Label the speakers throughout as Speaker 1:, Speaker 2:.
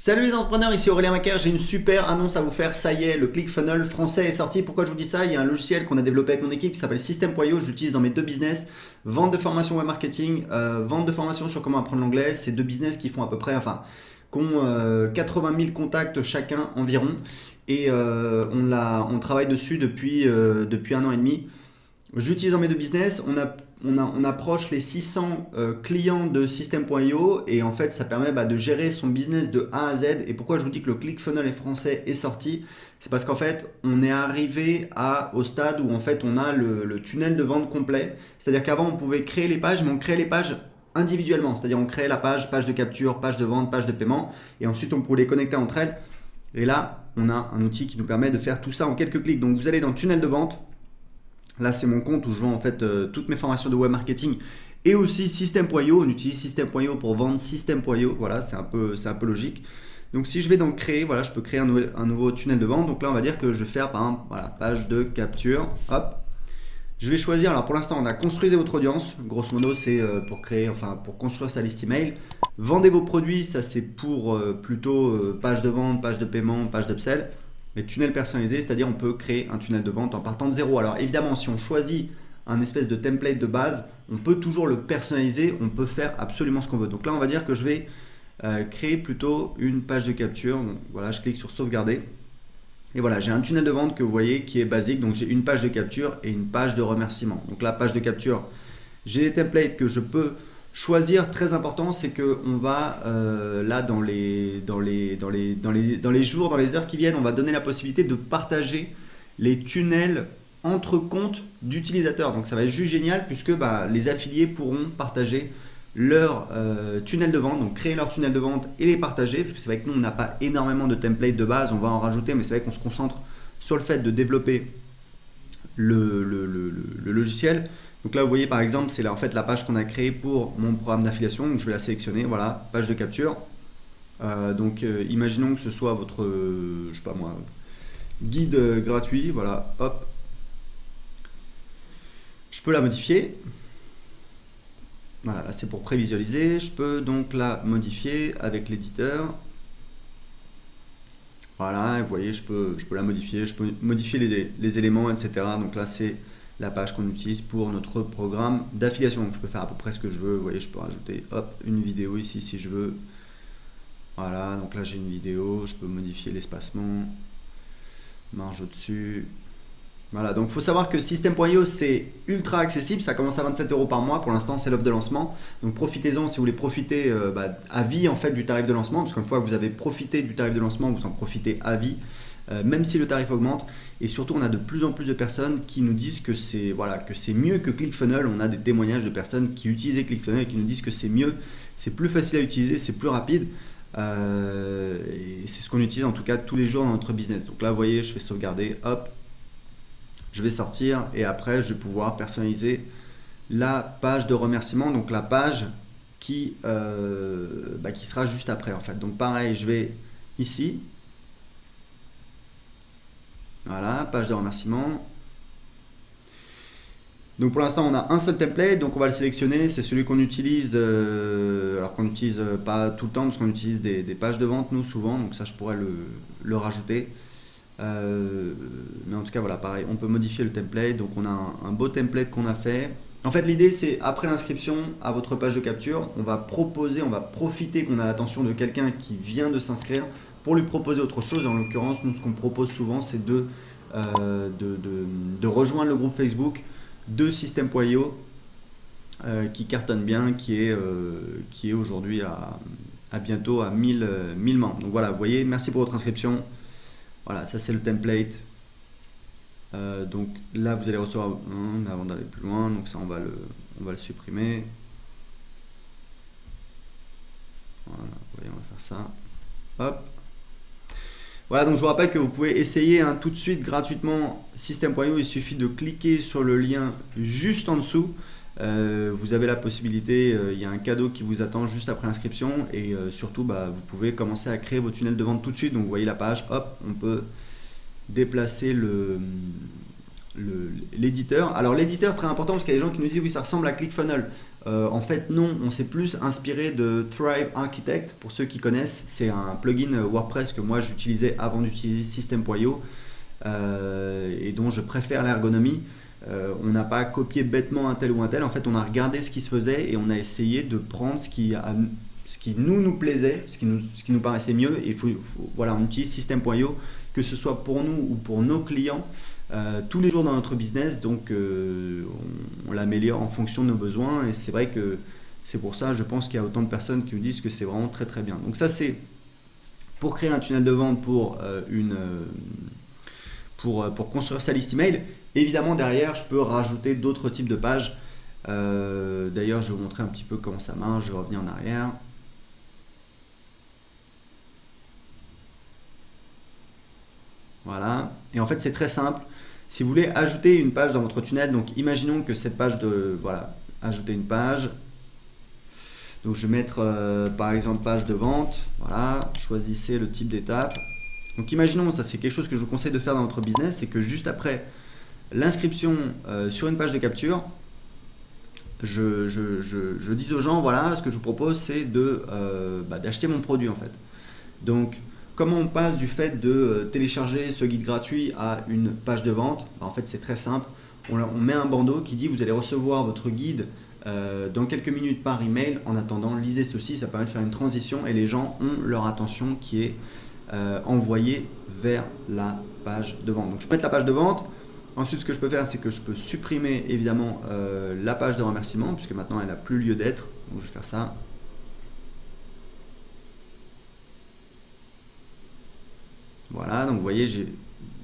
Speaker 1: Salut les entrepreneurs, ici Aurélien Macaire, j'ai une super annonce à vous faire, ça y est, le ClickFunnels français est sorti. Pourquoi je vous dis ça? Il y a un logiciel qu'on a développé avec mon équipe qui s'appelle System.io, je l'utilise dans mes deux business, vente de formation web marketing, vente de formation sur comment apprendre l'anglais. C'est deux business qui font à peu près, qui ont 80 000 contacts chacun environ. Et on travaille dessus depuis un an et demi. J'utilise dans mes deux business, on approche les 600 clients de System.io et en fait ça permet de gérer son business de A à Z. Et pourquoi je vous dis que le ClickFunnels français est sorti, c'est parce qu'en fait on est arrivé au stade où en fait on a le tunnel de vente complet. C'est-à-dire qu'avant on pouvait créer les pages, mais on créait les pages individuellement. C'est-à-dire on créait la page de capture, page de vente, page de paiement et ensuite on pouvait les connecter entre elles. Et là on a un outil qui nous permet de faire tout ça en quelques clics. Donc vous allez dans le tunnel de vente. Là, c'est mon compte où je vends en fait toutes mes formations de web marketing et aussi System.io. On utilise System.io pour vendre System.io. Voilà, c'est un peu logique. Donc, si je vais dans créer, voilà, je peux créer un nouveau tunnel de vente. Donc là, on va dire que je vais faire par exemple, voilà, page de capture. Hop. Je vais choisir. Alors, pour l'instant, on a construisez votre audience. Grosso modo, c'est pour construire sa liste email. Vendez vos produits. Ça, c'est pour plutôt page de vente, page de paiement, page d'upsell. Les tunnels personnalisés, c'est-à-dire on peut créer un tunnel de vente en partant de zéro. Alors évidemment, si on choisit un espèce de template de base, on peut toujours le personnaliser, on peut faire absolument ce qu'on veut. Donc là, on va dire que je vais créer plutôt une page de capture. Donc voilà, je clique sur sauvegarder. Et voilà, j'ai un tunnel de vente que vous voyez qui est basique. Donc j'ai une page de capture et une page de remerciement. Donc la page de capture, j'ai des templates que je peux choisir. Très important, c'est que on va là dans les jours, dans les heures qui viennent, on va donner la possibilité de partager les tunnels entre comptes d'utilisateurs. Donc ça va être juste génial puisque les affiliés pourront partager leur tunnel de vente, donc créer leur tunnel de vente et les partager, parce que c'est vrai que nous on n'a pas énormément de templates de base, on va en rajouter, mais c'est vrai qu'on se concentre sur le fait de développer le logiciel. Donc là, vous voyez par exemple, c'est là en fait la page qu'on a créée pour mon programme d'affiliation. Donc je vais la sélectionner, voilà, page de capture. Imaginons que ce soit votre, je sais pas moi, guide gratuit, voilà, hop. Je peux la modifier. Voilà, là c'est pour prévisualiser. Je peux donc la modifier avec l'éditeur. Voilà, vous voyez, je peux la modifier, je peux modifier les éléments, etc. Donc là, c'est la page qu'on utilise pour notre programme d'affiliation. Donc je peux faire à peu près ce que je veux. Vous voyez, je peux rajouter une vidéo ici si je veux. Voilà, donc là j'ai une vidéo, je peux modifier l'espacement, marge au-dessus. Voilà, donc il faut savoir que System.io c'est ultra accessible, ça commence à 27 € par mois, pour l'instant c'est l'offre de lancement, donc profitez-en si vous voulez profiter à vie en fait du tarif de lancement, parce qu'une fois que vous avez profité du tarif de lancement, vous en profitez à vie, même si le tarif augmente, et surtout on a de plus en plus de personnes qui nous disent que c'est mieux que ClickFunnels. On a des témoignages de personnes qui utilisaient ClickFunnels et qui nous disent que c'est mieux, c'est plus facile à utiliser, c'est plus rapide, et c'est ce qu'on utilise en tout cas tous les jours dans notre business. Donc là vous voyez, je fais sauvegarder, hop, je vais sortir et après je vais pouvoir personnaliser la page de remerciement, donc la page qui sera juste après en fait. Donc pareil, je vais ici, voilà, page de remerciement. Donc pour l'instant on a un seul template, donc on va le sélectionner, c'est celui qu'on utilise, alors qu'on n'utilise pas tout le temps parce qu'on utilise des pages de vente nous souvent, donc ça je pourrais le rajouter. Mais en tout cas voilà, pareil, on peut modifier le template. Donc on a un beau template qu'on a fait. En fait l'idée c'est après l'inscription à votre page de capture, on va profiter qu'on a l'attention de quelqu'un qui vient de s'inscrire pour lui proposer autre chose. En l'occurrence nous ce qu'on propose souvent c'est de rejoindre le groupe Facebook de System.io qui cartonne bien, qui est aujourd'hui à bientôt à 1000 membres. Donc voilà, vous voyez, merci pour votre inscription. Voilà, ça c'est le template. Donc là vous allez recevoir avant d'aller plus loin, donc ça on va le supprimer. Voilà, vous voyez, on va faire ça. Hop. Voilà, donc je vous rappelle que vous pouvez essayer tout de suite gratuitement System.io. Il suffit de cliquer sur le lien juste en dessous. Vous avez la possibilité, il y a un cadeau qui vous attend juste après l'inscription et surtout vous pouvez commencer à créer vos tunnels de vente tout de suite. Donc vous voyez la page, hop, on peut déplacer l'éditeur. Alors l'éditeur, très important, parce qu'il y a des gens qui nous disent oui, ça ressemble à ClickFunnels. En fait, non, on s'est plus inspiré de Thrive Architect. Pour ceux qui connaissent, c'est un plugin WordPress que moi j'utilisais avant d'utiliser System.io et dont je préfère l'ergonomie. On n'a pas copié bêtement un tel ou un tel. En fait, on a regardé ce qui se faisait et on a essayé de prendre ce qui nous plaisait, ce qui nous paraissait mieux. Et voilà, on utilise System.io, que ce soit pour nous ou pour nos clients. Tous les jours dans notre business, donc on l'améliore en fonction de nos besoins, et c'est vrai que c'est pour ça, je pense qu'il y a autant de personnes qui nous disent que c'est vraiment très très bien. Donc ça, c'est pour créer un tunnel de vente pour construire sa liste email. Évidemment, derrière, je peux rajouter d'autres types de pages. D'ailleurs, je vais vous montrer un petit peu comment ça marche. Je vais revenir en arrière. Voilà, et en fait c'est très simple. Si vous voulez ajouter une page dans votre tunnel, donc imaginons que cette page voilà, ajouter une page. Donc je vais mettre par exemple page de vente. Voilà, choisissez le type d'étape. Donc imaginons, ça c'est quelque chose que je vous conseille de faire dans votre business, c'est que juste après l'inscription sur une page de capture, je dis aux gens, voilà, ce que je vous propose c'est d'acheter mon produit en fait. Donc comment on passe du fait de télécharger ce guide gratuit à une page de vente? En fait, c'est très simple. On met un bandeau qui dit vous allez recevoir votre guide dans quelques minutes par email. En attendant, lisez ceci. Ça permet de faire une transition et les gens ont leur attention qui est envoyée vers la page de vente. Donc, je peux mettre la page de vente. Ensuite, ce que je peux faire, c'est que je peux supprimer évidemment la page de remerciement puisque maintenant elle n'a plus lieu d'être. Donc, je vais faire ça. Voilà, donc vous voyez,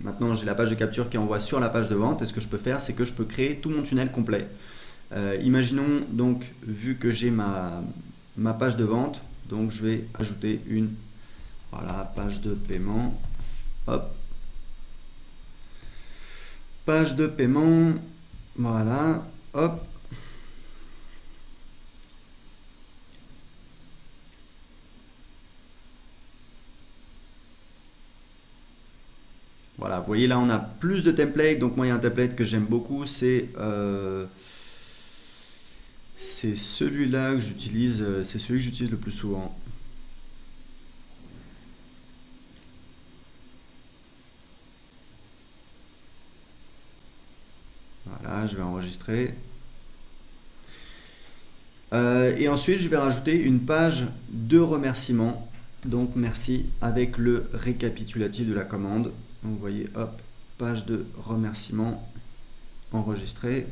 Speaker 1: maintenant j'ai la page de capture qui envoie sur la page de vente. Et ce que je peux faire, c'est que je peux créer tout mon tunnel complet. Imaginons donc, vu que j'ai ma page de vente, donc je vais ajouter une page de paiement. Hop. Page de paiement. Voilà. Hop. Voilà, vous voyez là on a plus de templates, donc moi il y a un template que j'aime beaucoup, c'est celui-là que j'utilise, c'est celui que j'utilise le plus souvent. Voilà, je vais enregistrer. Et ensuite je vais rajouter une page de remerciement, donc merci, avec le récapitulatif de la commande. Donc vous voyez, hop, page de remerciement enregistrée.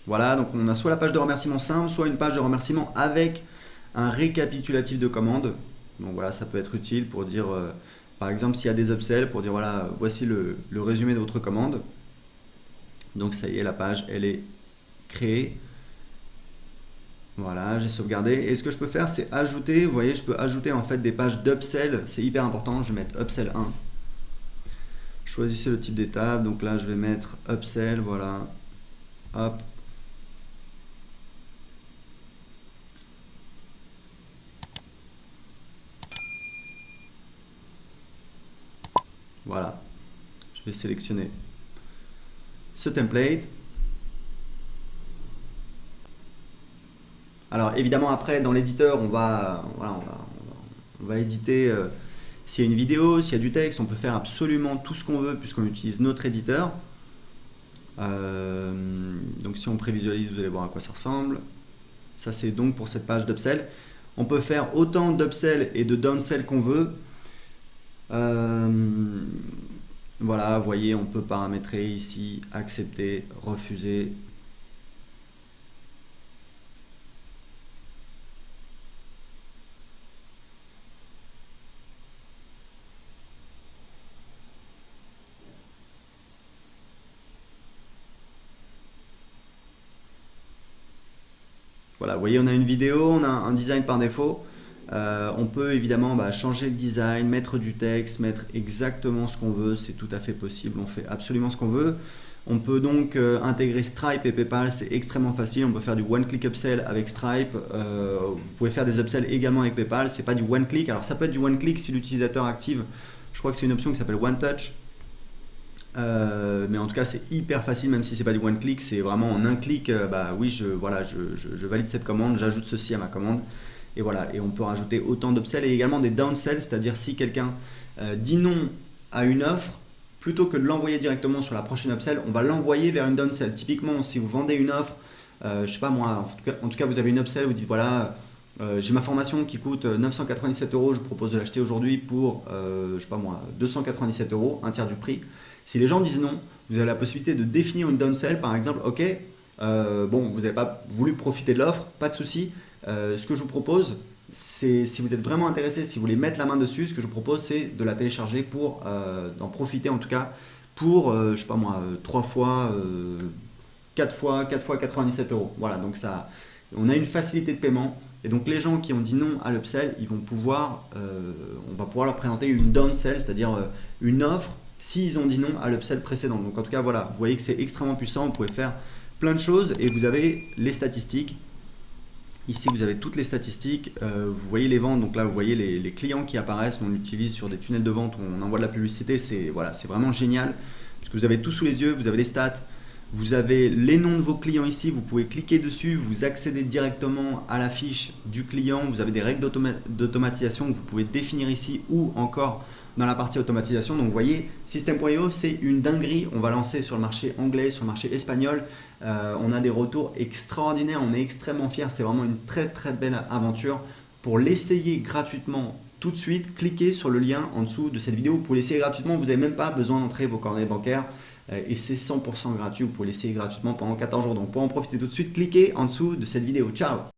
Speaker 1: Voilà, donc on a soit la page de remerciement simple, soit une page de remerciement avec un récapitulatif de commande. Donc voilà, ça peut être utile pour dire, par exemple, s'il y a des upsells, pour dire voilà, voici le résumé de votre commande. Donc ça y est, la page, elle est créée. Voilà, j'ai sauvegardé. Et ce que je peux faire, c'est ajouter, vous voyez, je peux ajouter en fait des pages d'upsell. C'est hyper important, je vais mettre upsell 1. Choisissez le type d'étape, donc là je vais mettre upsell, voilà. Hop. Voilà, je vais sélectionner ce template. Alors évidemment après dans l'éditeur on va éditer s'il y a une vidéo, s'il y a du texte, on peut faire absolument tout ce qu'on veut puisqu'on utilise notre éditeur. Donc si on prévisualise, vous allez voir à quoi ça ressemble. Ça c'est donc pour cette page d'upsell. On peut faire autant d'upsell et de downsell qu'on veut. Voilà, vous voyez, on peut paramétrer ici, accepter, refuser. Voilà, vous voyez, on a une vidéo, on a un design par défaut. On peut évidemment changer le design, mettre du texte, mettre exactement ce qu'on veut, c'est tout à fait possible, on fait absolument ce qu'on veut. On peut donc intégrer Stripe et PayPal, c'est extrêmement facile. On peut faire du one-click upsell avec Stripe. Vous pouvez faire des upsells également avec PayPal. C'est pas du one-click. Alors ça peut être du one-click si l'utilisateur active. Je crois que c'est une option qui s'appelle One Touch. Mais en tout cas, c'est hyper facile, même si c'est pas du one-click. C'est vraiment en un clic. Oui, je valide cette commande, j'ajoute ceci à ma commande. Et voilà. Et on peut rajouter autant d'upsells et également des downsells, c'est-à-dire si quelqu'un dit non à une offre, plutôt que de l'envoyer directement sur la prochaine upsell, on va l'envoyer vers une downsell. Typiquement, si vous vendez une offre, je sais pas moi, en tout cas vous avez une upsell, vous dites voilà, j'ai ma formation qui coûte 997 euros, je vous propose de l'acheter aujourd'hui pour, je sais pas moi, 297 euros, un tiers du prix. Si les gens disent non, vous avez la possibilité de définir une downsell, par exemple, ok, vous n'avez pas voulu profiter de l'offre, pas de souci. Ce que je vous propose, c'est si vous êtes vraiment intéressé, si vous voulez mettre la main dessus, ce que je vous propose, c'est de la télécharger pour d'en profiter en tout cas pour, je sais pas moi, 3 fois, 4 fois 97 euros. Voilà, donc ça, on a une facilité de paiement. Et donc les gens qui ont dit non à l'upsell, ils vont pouvoir, on va pouvoir leur présenter une downsell, c'est-à-dire une offre s'ils ont dit non à l'upsell précédent. Donc en tout cas, voilà, vous voyez que c'est extrêmement puissant, vous pouvez faire plein de choses et vous avez les statistiques. Ici, vous avez toutes les statistiques, vous voyez les ventes, donc là, vous voyez les clients qui apparaissent, on l'utilise sur des tunnels de vente où on envoie de la publicité, c'est voilà, c'est vraiment génial, parce que vous avez tout sous les yeux, vous avez les stats, vous avez les noms de vos clients ici, vous pouvez cliquer dessus, vous accédez directement à la fiche du client, vous avez des règles d'automatisation que vous pouvez définir ici ou encore dans la partie automatisation. Donc vous voyez, System.io, c'est une dinguerie. On va lancer sur le marché anglais, sur le marché espagnol. On a des retours extraordinaires, on est extrêmement fiers. C'est vraiment une très très belle aventure. Pour l'essayer gratuitement tout de suite, cliquez sur le lien en dessous de cette vidéo. Vous pouvez l'essayer gratuitement, vous n'avez même pas besoin d'entrer vos coordonnées bancaires. Et c'est 100% gratuit, vous pouvez l'essayer gratuitement pendant 14 jours. Donc pour en profiter tout de suite, cliquez en dessous de cette vidéo. Ciao!